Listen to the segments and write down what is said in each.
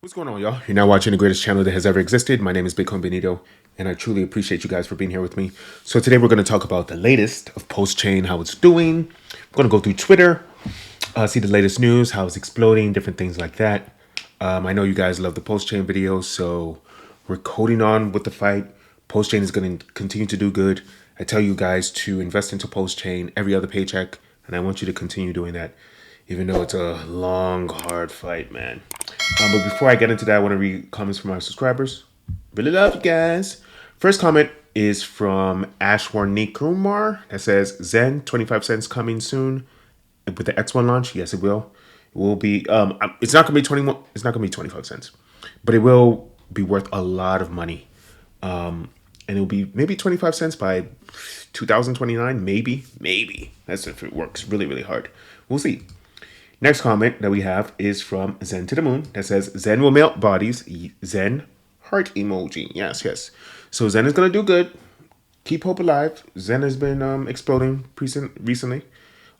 What's going on, y'all? You're now watching the greatest channel that has ever existed. My name is Bitcoin Benito, and I truly appreciate you guys for being here with me. So today we're going to talk about the latest of PulseChain, how it's doing. We're going to go through Twitter, see the latest news, how it's exploding, different things like that. I know you guys love the PulseChain videos, so we're coding on with the fight. PulseChain is going to continue to do good. I tell you guys to invest into PulseChain every other paycheck, and I want you to continue doing that, even though it's a long, hard fight, man. But before I get into that, I want to read comments from our subscribers. Really love you guys. First comment is from 𝐅𝐢𝐧𝐝 that says, Xen, 25 cents coming soon with the X1 launch. Yes, it will. It will be, it's not going to be 21, it's not going to be 25 cents, but it will be worth a lot of money. And it'll be maybe 25 cents by 2029, maybe. That's if it works really, really hard. We'll see. Next comment that we have is from Xen to the Moon that says, Xen will melt bodies. Xen heart emoji. Yes. So Xen is going to do good. Keep hope alive. Xen has been exploding recently.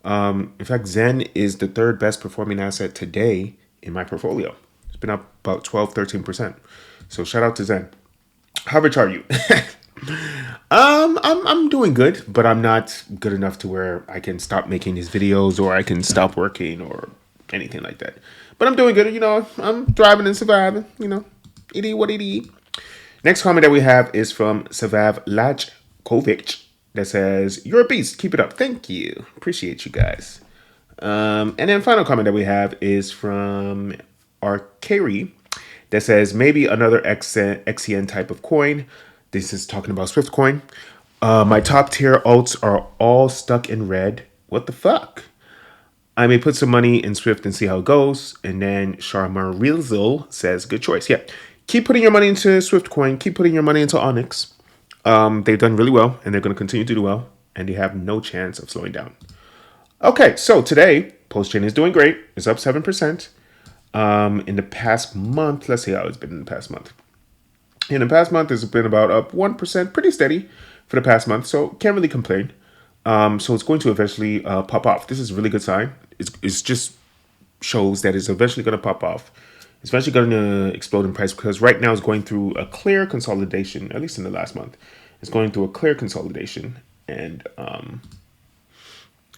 In fact, Xen is the third best performing asset today in my portfolio. It's been up about 12-13%. So shout out to Xen. How rich are you? I'm doing good, but I'm not good enough to where I can stop making these videos or I can stop working or anything like that. But I'm doing good, I'm thriving and surviving, it is what it is. Next comment that we have is from 𝐂𝐫𝐲𝐩𝐿 that says, you're a beast, keep it up. Thank you. Appreciate you guys. And then final comment that we have is from 𝐅𝐢𝐧𝐝 that says, maybe another XEN type of coin. This is talking about Swift coin. My top tier alts are all stuck in red. What the fuck? I may put some money in Swift and see how it goes. And then 𝐷𝐷𝐻𝐼𝐺𝐻 says, good choice. Yeah. Keep putting your money into Swift coin. Keep putting your money into Onyx. They've done really well and they're going to continue to do well. And they have no chance of slowing down. Okay, so today, PulseChain is doing great. It's up 7%. In the past month, let's see how it's been in the past month. In the past month, it's been about up 1%, pretty steady for the past month, so can't really complain. So it's going to eventually pop off. This is a really good sign. It's just shows that it's eventually going to pop off. It's eventually going to explode in price because right now it's going through a clear consolidation, at least in the last month. It's going through a clear consolidation, and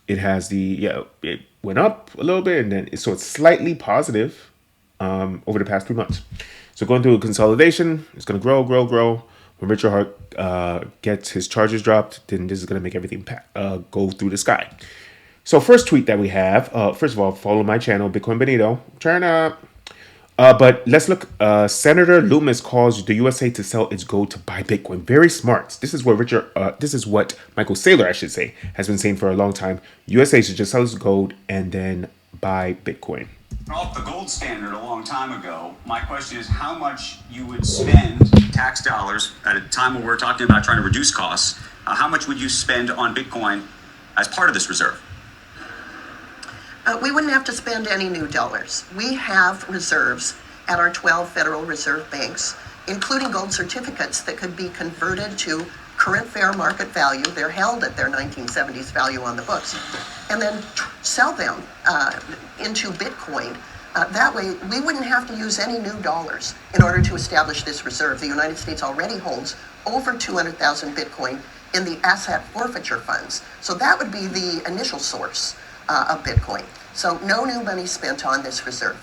it has it went up a little bit, and then so it's slightly positive over the past 3 months. So going through a consolidation, it's going to grow. When Richard Heart gets his charges dropped, then this is going to make everything go through the sky. So first tweet that we have, first of all, follow my channel, Bitcoin Benito. Turn up. But let's look. Senator Loomis calls the USA to sell its gold to buy Bitcoin. Very smart. This is what Michael Saylor, I should say, has been saying for a long time. USA should just sell its gold and then buy Bitcoin. Off the gold standard a long time ago. My question is how much you would spend tax dollars at a time when we're talking about trying to reduce costs. How much would you spend on Bitcoin as part of this reserve? We wouldn't have to spend any new dollars. We have reserves at our 12 Federal Reserve banks, including gold certificates that could be converted to current fair market value. They're held at their 1970s value on the books, and then sell them into Bitcoin. That way, we wouldn't have to use any new dollars in order to establish this reserve. The United States already holds over 200,000 Bitcoin in the asset forfeiture funds. So that would be the initial source of Bitcoin. So no new money spent on this reserve.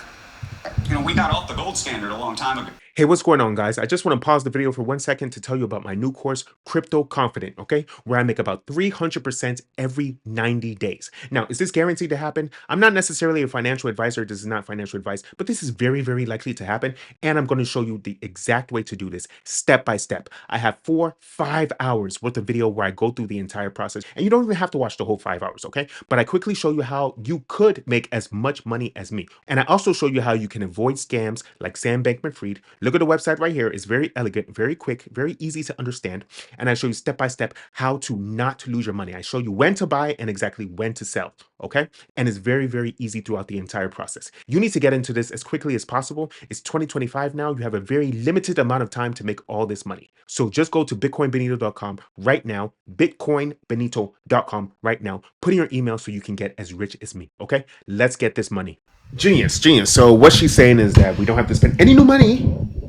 We got off the gold standard a long time ago. Hey, what's going on, guys? I just want to pause the video for 1 second to tell you about my new course, Crypto Confident, okay? Where I make about 300% every 90 days. Now, is this guaranteed to happen? I'm not necessarily a financial advisor. This is not financial advice, but this is very, very likely to happen. And I'm going to show you the exact way to do this step by step. I have 4-5 hours worth of video where I go through the entire process. And you don't even have to watch the whole 5 hours, okay? But I quickly show you how you could make as much money as me. And I also show you how you can avoid scams like Sam Bankman-Fried. Look at the website right here. It's very elegant, very quick, very easy to understand. And I show you step by step how to not lose your money. I show you when to buy and exactly when to sell. Okay. And it's very, very easy throughout the entire process. You need to get into this as quickly as possible. It's 2025 now. You have a very limited amount of time to make all this money. So just go to bitcoinbenito.com right now, bitcoinbenito.com right now. Put in your email so you can get as rich as me. Okay. Let's get this money. Genius, genius. So what she's saying is that we don't have to spend any new money.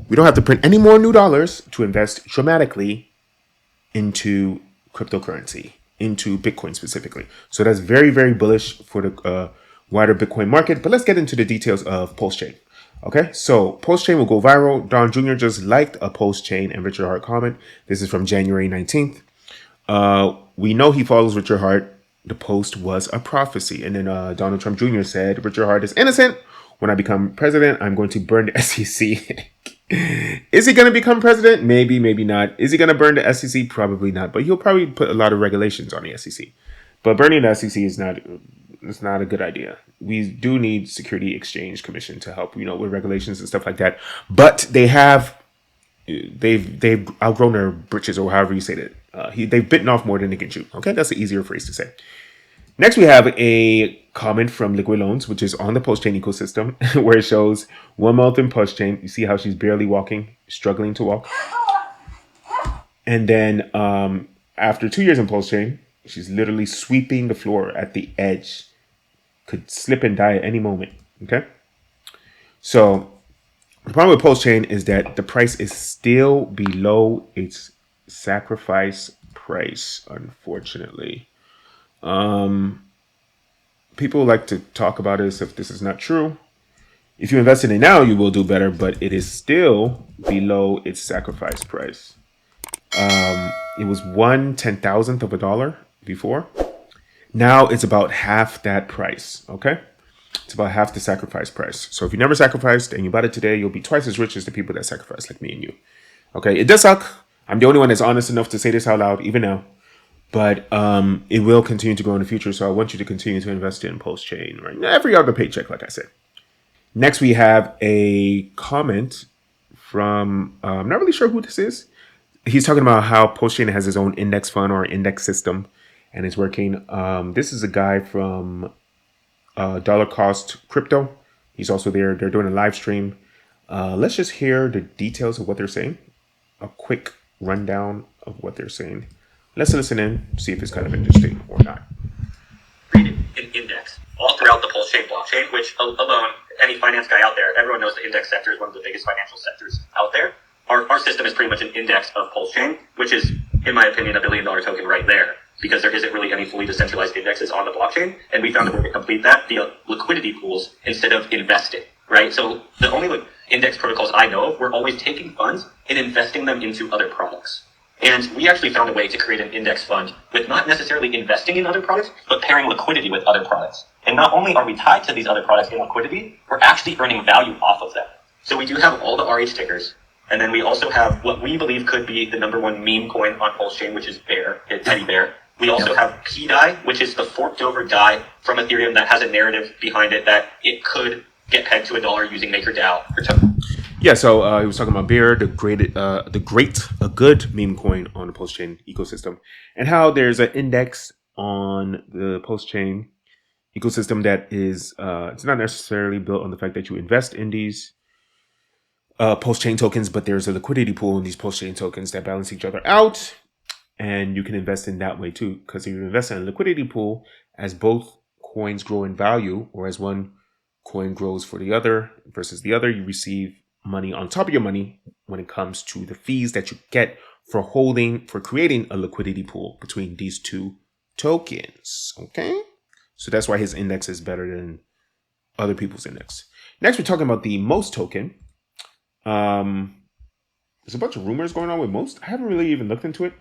We don't have to print any more new dollars to invest dramatically into cryptocurrency, into Bitcoin specifically. So that's very, very bullish for the wider Bitcoin market. But let's get into the details of PulseChain. Okay, so PulseChain will go viral. Don Jr. just liked a PulseChain and Richard Heart comment. This is from January 19th. We know he follows Richard Heart. The post was a prophecy. And then Donald Trump Jr. said, Richard Heart is innocent. When I become president, I'm going to burn the SEC. Is he going to become president? Maybe, maybe not. Is he going to burn the SEC? Probably not. But he'll probably put a lot of regulations on the SEC. But burning the SEC is not a good idea. We do need Security Exchange Commission to help, with regulations and stuff like that. But they've outgrown their britches, or however you say that. They've bitten off more than they can chew. Okay, that's the easier phrase to say. Next, we have a comment from Liquid Loans, which is on the PulseChain ecosystem, where it shows 1 month in PulseChain. You see how she's barely walking, struggling to walk. And then after 2 years in PulseChain, she's literally sweeping the floor at the edge. Could slip and die at any moment. Okay. So the problem with PulseChain is that the price is still below its sacrifice price, unfortunately. People like to talk about it as if this is not true. If you invest in it now, you will do better, but it is still below its sacrifice price. It was 1/10,000th of a dollar before. Now it's about half that price. Okay, it's about half the sacrifice price. So if you never sacrificed and you bought it today, you'll be twice as rich as the people that sacrificed, like me and you. Okay, it does suck. I'm the only one that's honest enough to say this out loud, even now. But it will continue to grow in the future. So I want you to continue to invest in PulseChain, right? Every other paycheck, like I said. Next, we have a comment from, I'm not really sure who this is. He's talking about how PulseChain has his own index fund or index system and is working. This is a guy from Dollar Cost Crypto. He's also there. They're doing a live stream. Let's just hear the details of what they're saying. A quick rundown of what they're saying. Let's listen in, see if it's kind of interesting or not. Created an index all throughout the PulseChain blockchain, which alone, any finance guy out there, everyone knows the index sector is one of the biggest financial sectors out there. Our system is pretty much an index of PulseChain, which is, in my opinion, $1 billion token right there, because there isn't really any fully decentralized indexes on the blockchain. And we found a way to complete that via liquidity pools instead of investing, right? So the only index protocols I know of, we're always taking funds and investing them into other products. And we actually found a way to create an index fund with not necessarily investing in other products, but pairing liquidity with other products. And not only are we tied to these other products in liquidity, we're actually earning value off of them. So we do have all the 𝑅𝐢𝐧𝐝 tickers. And then we also have what we believe could be the #1 meme coin on PulseChain, which is Bear, Teddy Bear. We also have 𝐂𝐫𝐲𝐩, which is the forked over DAI from Ethereum that has a narrative behind it that it could get pegged to $1 using MakerDAO or token. Yeah, so he was talking about Bear, a good meme coin on the PulseChain ecosystem, and how there's an index on the PulseChain ecosystem that is it's not necessarily built on the fact that you invest in these PulseChain tokens, but there's a liquidity pool in these PulseChain tokens that balance each other out, and you can invest in that way too. Because if you invest in a liquidity pool, as both coins grow in value, or as one coin grows for the other versus the other, you receive money on top of your money when it comes to the fees that you get for creating a liquidity pool between these two tokens. Okay, so that's why his index is better than other people's index. Next, we're talking about the Most token. There's a bunch of rumors going on with Most. I haven't really even looked into it.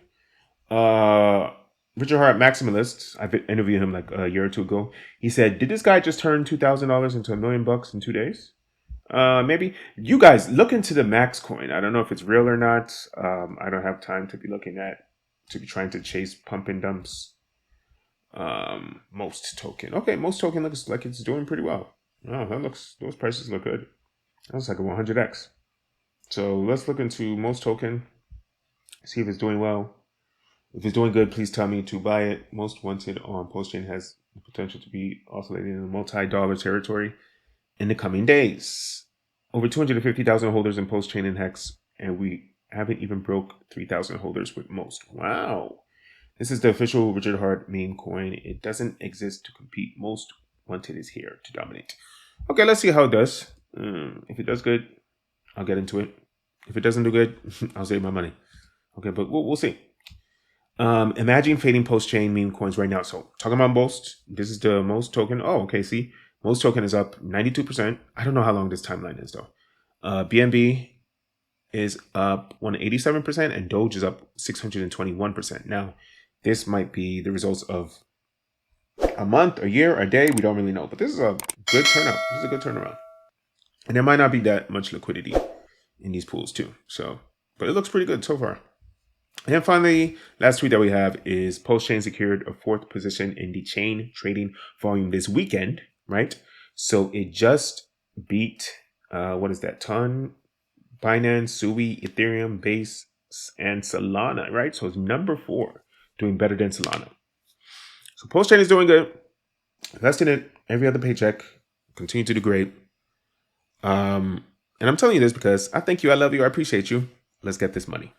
Richard Heart Maximalist, I've interviewed him like a year or two ago. He said, did this guy just turn $2,000 into $1 million in 2 days? Maybe. You guys look into the Max coin. I don't know if it's real or not. I don't have time to be trying to chase pump and dumps. Most token. Okay, Most token looks like it's doing pretty well. Oh, those prices look good. That looks like a 100x. So let's look into Most token. See if it's doing well. If it's doing good, please tell me to buy it. Most wanted on PulseChain has the potential to be oscillating in the multi-dollar territory in the coming days. Over 250,000 holders in PulseChain and Hex, and we haven't even broke 3,000 holders with Most. Wow. This is the official Richard Heart meme coin. It doesn't exist to compete. Most wanted is here to dominate. Okay, let's see how it does. If it does good, I'll get into it. If it doesn't do good, I'll save my money. Okay, but we'll see. Imagine fading post-chain meme coins right now. So talking about most, this is the most token. Oh, okay, see. Most token is up 92%. I don't know how long this timeline is though. BNB is up 187% and Doge is up 621%. Now, this might be the results of a month, a year, a day. We don't really know, but this is a good turnout. This is a good turnaround. And there might not be that much liquidity in these pools too. So, but it looks pretty good so far. And then finally, last tweet that we have is PulseChain secured a 4th position in the chain trading volume this weekend, right? So it just beat, what is that? Ton, Binance, Sui, Ethereum, Base, and Solana, right? So it's number 4, doing better than Solana. So PulseChain is doing good. Invest in it every other paycheck. Continue to do great. And I'm telling you this because I thank you, I love you, I appreciate you. Let's get this money.